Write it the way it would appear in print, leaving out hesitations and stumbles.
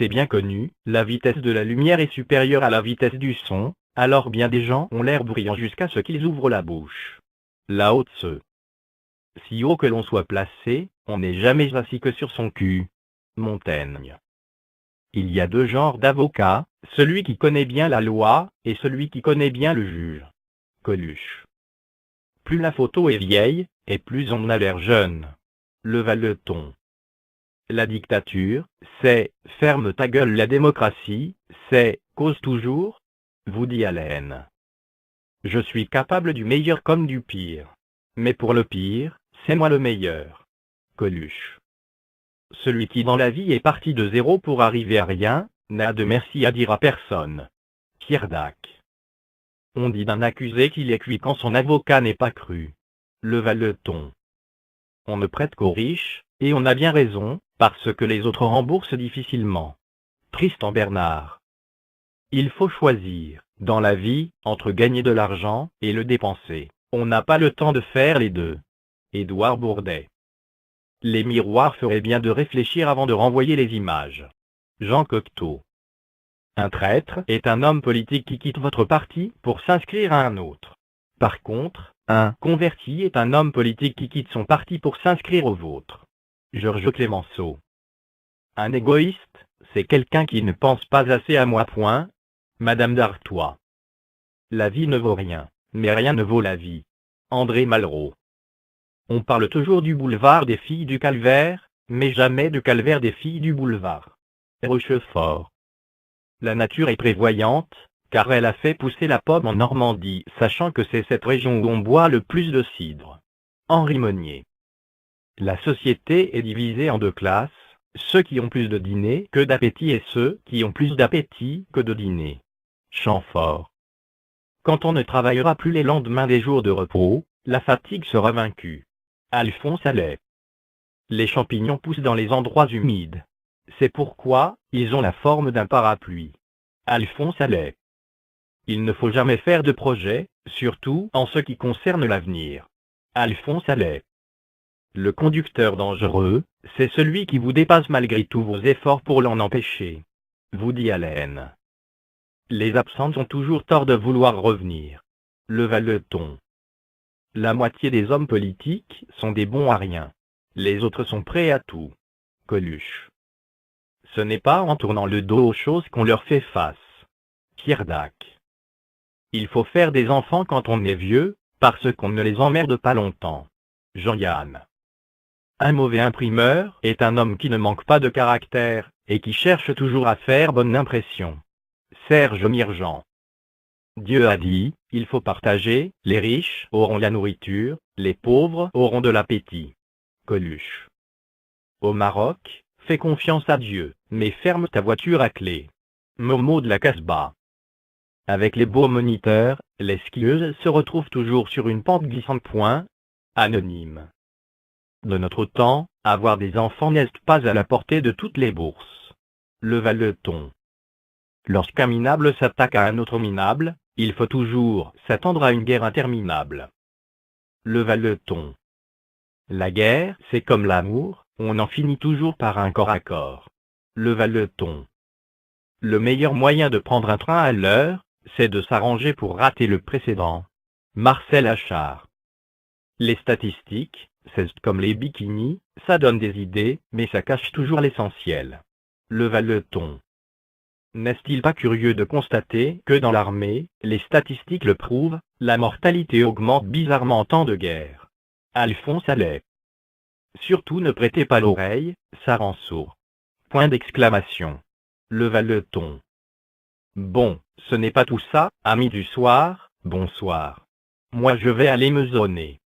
C'est bien connu, la vitesse de la lumière est supérieure à la vitesse du son, alors bien des gens ont l'air bruyants jusqu'à ce qu'ils ouvrent la bouche. Lao-Tse. Si haut que l'on soit placé, on n'est jamais assis que sur son cul. Montaigne. Il y a deux genres d'avocats, celui qui connaît bien la loi, et celui qui connaît bien le juge. Coluche. Plus la photo est vieille, et plus on a l'air jeune. Levalleton. La dictature, c'est « ferme ta gueule ». La démocratie, c'est « cause toujours ». Woody Allen. Je suis capable du meilleur comme du pire. Mais pour le pire, c'est moi le meilleur. Coluche. Celui qui dans la vie est parti de zéro pour arriver à rien, n'a de merci à dire à personne. Pierre Dac. On dit d'un accusé qu'il est cuit quand son avocat n'est pas cru. Levalleton. On ne prête qu'aux riches, et on a bien raison, parce que les autres remboursent difficilement. Tristan Bernard. Il faut choisir, dans la vie, entre gagner de l'argent et le dépenser. On n'a pas le temps de faire les deux. Édouard Bourdet. Les miroirs feraient bien de réfléchir avant de renvoyer les images. Jean Cocteau. Un traître est un homme politique qui quitte votre parti pour s'inscrire à un autre. Par contre, un converti est un homme politique qui quitte son parti pour s'inscrire au vôtre. Georges Clemenceau. Un égoïste, c'est quelqu'un qui ne pense pas assez à moi. Point. Madame d'Artois. La vie ne vaut rien, mais rien ne vaut la vie. André Malraux. On parle toujours du boulevard des filles du calvaire, mais jamais du calvaire des filles du boulevard. Rochefort. La nature est prévoyante, car elle a fait pousser la pomme en Normandie, sachant que c'est cette région où on boit le plus de cidre. Henri Monnier. La société est divisée en deux classes, ceux qui ont plus de dîner que d'appétit et ceux qui ont plus d'appétit que de dîner. Chamfort. Quand on ne travaillera plus les lendemains des jours de repos, la fatigue sera vaincue. Alphonse Allais. Les champignons poussent dans les endroits humides. C'est pourquoi ils ont la forme d'un parapluie. Alphonse Allais. Il ne faut jamais faire de projet, surtout en ce qui concerne l'avenir. Alphonse Allais. Le conducteur dangereux, c'est celui qui vous dépasse malgré tous vos efforts pour l'en empêcher. Woody Allen. Les absents ont toujours tort de vouloir revenir. Levalleton. La moitié des hommes politiques sont des bons à rien. Les autres sont prêts à tout. Coluche. Ce n'est pas en tournant le dos aux choses qu'on leur fait face. Pierre Dac. Il faut faire des enfants quand on est vieux, parce qu'on ne les emmerde pas longtemps. Jean-Yann. Un mauvais imprimeur est un homme qui ne manque pas de caractère, et qui cherche toujours à faire bonne impression. Serge Mirjean. Dieu a dit, il faut partager, les riches auront la nourriture, les pauvres auront de l'appétit. Coluche. Au Maroc, fais confiance à Dieu, mais ferme ta voiture à clé. Momo de la Casbah. Avec les beaux moniteurs, les skieuses se retrouvent toujours sur une pente glissante. Point. Anonyme. De notre temps, avoir des enfants n'est pas à la portée de toutes les bourses. Levalleton. Lorsqu'un minable s'attaque à un autre minable, il faut toujours s'attendre à une guerre interminable. Levalleton. La guerre, c'est comme l'amour, on en finit toujours par un corps à corps. Levalleton. Le meilleur moyen de prendre un train à l'heure, c'est de s'arranger pour rater le précédent. Marcel Achard. Les statistiques, c'est comme les bikinis, ça donne des idées, mais ça cache toujours l'essentiel. Levalleton. N'est-il pas curieux de constater que dans l'armée, les statistiques le prouvent, la mortalité augmente bizarrement en temps de guerre. Alphonse Allais. Surtout ne prêtez pas l'oreille, ça rend sourd. Point d'exclamation. Levalleton. Bon, ce n'est pas tout ça, amis du soir, bonsoir. Moi je vais aller me zoner.